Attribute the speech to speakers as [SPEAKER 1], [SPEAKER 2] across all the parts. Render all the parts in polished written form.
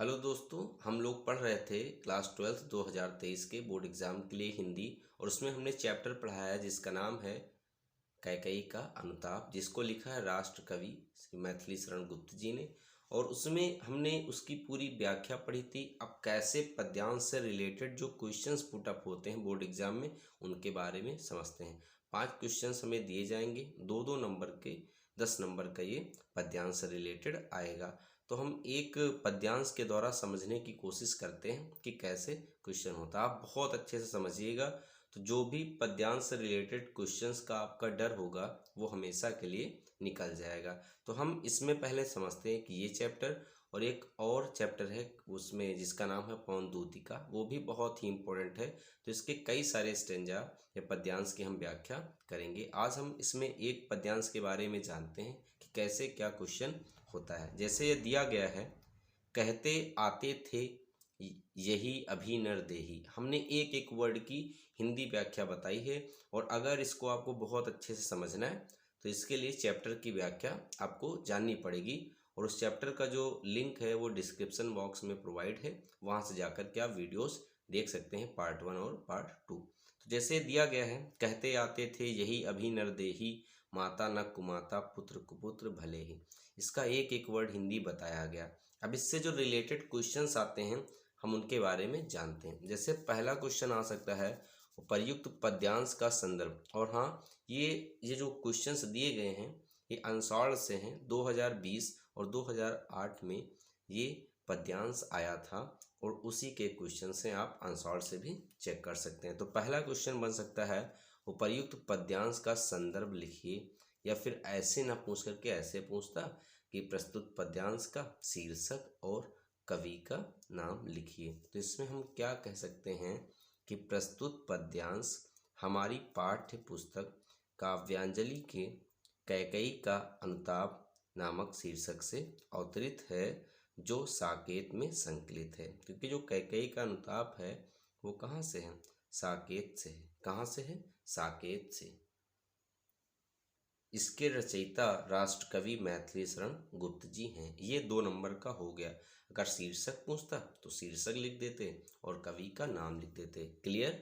[SPEAKER 1] Hello दोस्तों, हम लोग पढ़ रहे थे क्लास 12 2023 के बोर्ड एग्जाम के लिए हिंदी। और उसमें हमने चैप्टर पढ़ाया जिसका नाम है कैकेयी का अनुताप, जिसको लिखा है राष्ट्र कवि श्री मैथिली शरण गुप्त जी ने। और उसमें हमने उसकी पूरी व्याख्या पढ़ी थी। अब कैसे पद्यांश से रिलेटेड जो क्वेश्चंस पुट अप होते हैं बोर्ड एग्जाम में, उनके बारे में समझते हैं। 5 क्वेश्चंस हमें दिए जाएंगे, 2-2 नंबर के, 10 नंबर का ये पद्यांश से रिलेटेड आएगा। तो हम एक पद्यांश के द्वारा समझने की कोशिश करते हैं कि कैसे क्वेश्चन होता है। आप बहुत अच्छे से समझिएगा, तो जो भी पद्यांश से रिलेटेड क्वेश्चंस का आपका डर होगा वो हमेशा के लिए निकल जाएगा। तो हम इसमें पहले समझते हैं कि ये चैप्टर और एक और चैप्टर है उसमें जिसका नाम है पवन दूतिका, वो भी बहुत ही इम्पोर्टेंट है। तो इसके कई सारे स्टेंजा या पद्यांश की हम व्याख्या करेंगे। आज हम इसमें एक पद्यांश के बारे में जानते हैं कि कैसे क्या क्वेश्चन होता है। जैसे ये दिया गया है, कहते आते थे यही अभी नर देही। हमने एक एक वर्ड की हिंदी व्याख्या बताई है। और अगर इसको आपको बहुत अच्छे से समझना है तो इसके लिए चैप्टर की व्याख्या आपको जाननी पड़ेगी। और उस चैप्टर का जो लिंक है वो डिस्क्रिप्शन बॉक्स में प्रोवाइड है, वहाँ से जाकर के आप वीडियोस देख सकते हैं, पार्ट 1 और पार्ट 2। तो जैसे दिया गया है, कहते आते थे यही अभी नर देही, माता न कुमाता पुत्र कुपुत्र भले ही। इसका एक एक वर्ड हिंदी बताया गया। अब इससे जो रिलेटेड क्वेश्चंस आते हैं हम उनके बारे में जानते हैं। जैसे पहला क्वेश्चन आ सकता है उपर्युक्त पद्यांश का संदर्भ। और हाँ, ये जो क्वेश्चंस दिए गए हैं ये अंशाल से हैं। 2020 और 2008 में ये पद्यांश आया था और उसी के क्वेश्चन से आप अंशाल से भी चेक कर सकते हैं। तो पहला क्वेश्चन बन सकता है उपर्युक्त पद्यांश का संदर्भ लिखिए। या फिर ऐसे ना पूछ करके ऐसे पूछता कि प्रस्तुत पद्यांश का शीर्षक और कवि का नाम लिखिए। तो इसमें हम क्या कह सकते हैं कि प्रस्तुत पद्यांश हमारी पाठ्य पुस्तक काव्यांजलि के कैकेयी का अनुताप नामक शीर्षक से अवतरित है, जो साकेत में संकलित है। क्योंकि जो कैकेयी का अनुताप है वो कहाँ से है? साकेत से है। कहाँ से है? साकेत से। इसके रचयिता राष्ट्र कवि मैथिली शरण गुप्त जी हैं। ये 2 नंबर का हो गया। अगर शीर्षक पूछता तो शीर्षक लिख देते और कवि का नाम लिख देते। क्लियर?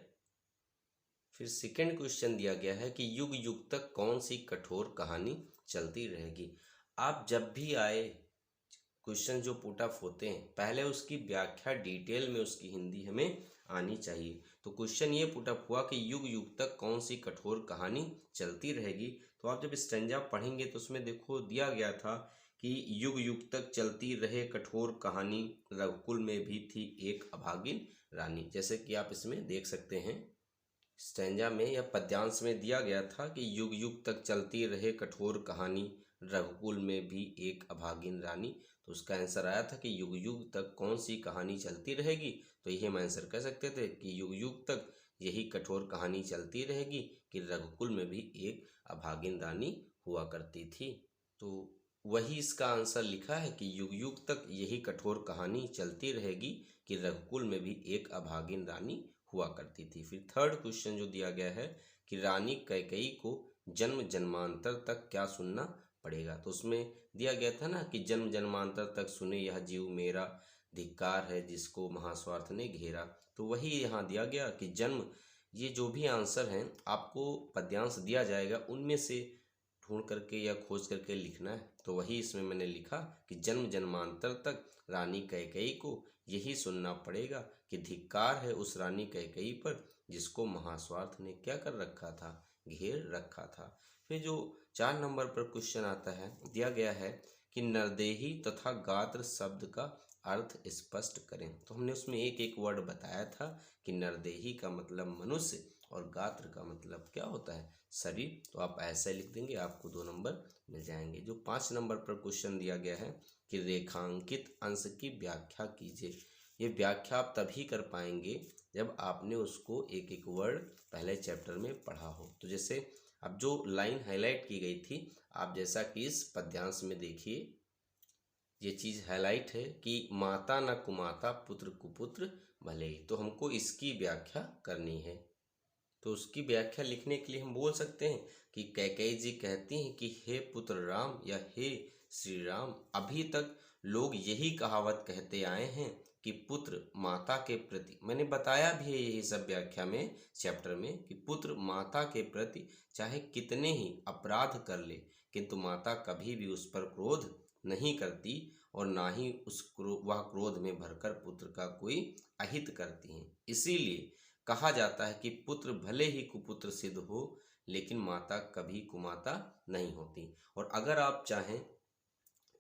[SPEAKER 1] फिर सेकंड क्वेश्चन दिया गया है कि युग युग तक कौन सी कठोर कहानी चलती रहेगी। आप जब भी आए क्वेश्चन जो पुट अप होते हैं पहले उसकी व्याख्या डिटेल में उसकी हिंदी हमें आनी चाहिए। तो क्वेश्चन ये पुट अप हुआ कि युग युग तक कौन सी कठोर कहानी चलती रहेगी। तो आप जब स्टेंजा पढ़ेंगे तो उसमें देखो दिया गया था कि युग युग तक चलती रहे कठोर कहानी, रघुकुल में भी थी एक अभागिन रानी। जैसे कि आप इसमें देख सकते हैं स्टेंजा में या पद्यांश में दिया गया था कि युग युग तक चलती रहे कठोर कहानी, रघुकुल में भी एक अभागिन रानी। तो उसका आंसर आया था कि युग युग तक कौन सी कहानी चलती रहेगी। तो यही हम आंसर कह सकते थे कि युग युग तक यही कठोर कहानी चलती रहेगी कि रघुकुल में भी एक अभागिन रानी हुआ करती थी। तो वही इसका आंसर लिखा है कि युग युग तक यही कठोर कहानी चलती रहेगी कि रघुकुल में भी एक अभागिन रानी हुआ करती थी। फिर थर्ड क्वेश्चन जो दिया गया है कि रानी कैकेयी को जन्म जन्मांतर तक क्या सुनना पड़ेगा। तो उसमें दिया गया था ना कि जन्म जन्मांतर तक सुने यह जीव मेरा, धिक्कार है जिसको महास्वार्थ ने घेरा। तो वही यहाँ दिया गया कि जन्म, ये जो भी आंसर हैं आपको पद्यांश दिया जाएगा उनमें से ढूंढ करके या खोज करके लिखना है। तो वही इसमें मैंने लिखा कि जन्म जन्मांतर तक रानी कैकेयी को यही सुनना पड़ेगा कि धिक्कार है उस रानी कैकेयी पर जिसको महास्वार्थ ने क्या कर रखा था? घेर रखा था। फिर जो 4 नंबर पर क्वेश्चन आता है, दिया गया है कि नरदेही तथा गात्र शब्द का अर्थ स्पष्ट करें। तो हमने उसमें एक एक वर्ड बताया था कि नरदेही का मतलब मनुष्य और गात्र का मतलब क्या होता है? शरीर। तो आप ऐसे लिख देंगे, आपको 2 नंबर मिल जाएंगे। जो 5 नंबर पर क्वेश्चन दिया गया है कि रेखांकित अंश की व्याख्या कीजिए। ये व्याख्या आप तभी कर पाएंगे जब आपने उसको एक एक वर्ड पहले चैप्टर में पढ़ा हो। तो जैसे अब जो लाइन हाईलाइट की गई थी, आप जैसा कि इस पद्यांश में देखिए, ये चीज़ हाईलाइट है कि माता न कुमाता पुत्र कुपुत्र भले ही। तो हमको इसकी व्याख्या करनी है। तो उसकी व्याख्या लिखने के लिए हम बोल सकते हैं कि कैकेयी जी कहती हैं कि हे पुत्र राम या हे श्री राम, अभी तक लोग यही कहावत कहते आए हैं कि पुत्र माता के प्रति, मैंने बताया भी है यही सब व्याख्या में चैप्टर में, कि पुत्र माता के प्रति चाहे कितने ही अपराध कर ले किंतु माता कभी भी उस पर क्रोध नहीं करती और ना ही वह क्रोध में भरकर पुत्र का कोई अहित करती हैं। इसीलिए कहा जाता है कि पुत्र भले ही कुपुत्र सिद्ध हो लेकिन माता कभी कुमाता नहीं होती। और अगर आप चाहें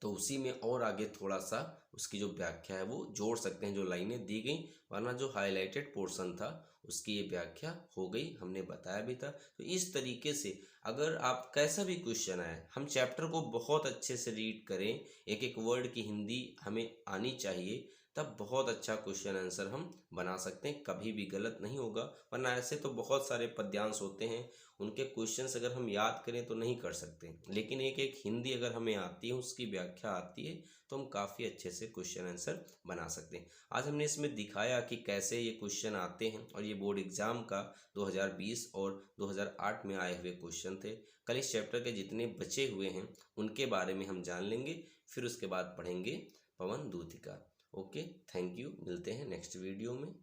[SPEAKER 1] तो उसी में और आगे थोड़ा सा उसकी जो व्याख्या है वो जोड़ सकते हैं, जो लाइनें दी गई, वरना जो हाईलाइटेड पोर्शन था उसकी ये व्याख्या हो गई, हमने बताया भी था। तो इस तरीके से अगर आप कैसा भी क्वेश्चन आए, हम चैप्टर को बहुत अच्छे से रीड करें, एक एक वर्ड की हिंदी हमें आनी चाहिए, तब बहुत अच्छा क्वेश्चन आंसर हम बना सकते हैं, कभी भी गलत नहीं होगा। वरना ऐसे तो बहुत सारे पद्यांश होते हैं, उनके क्वेश्चंस अगर हम याद करें तो नहीं कर सकते, लेकिन एक एक हिंदी अगर हमें आती है, उसकी व्याख्या आती है, तो हम काफ़ी अच्छे से क्वेश्चन आंसर बना सकते हैं। आज हमने इसमें दिखाया कि कैसे ये क्वेश्चन आते हैं, और ये बोर्ड एग्जाम का 2020 और 2008 में आए हुए क्वेश्चन थे। कल इस चैप्टर के जितने बचे हुए हैं उनके बारे में हम जान लेंगे, फिर उसके बाद पढ़ेंगे पवन दूतिका। ओके, थैंक यू, मिलते हैं नेक्स्ट वीडियो में।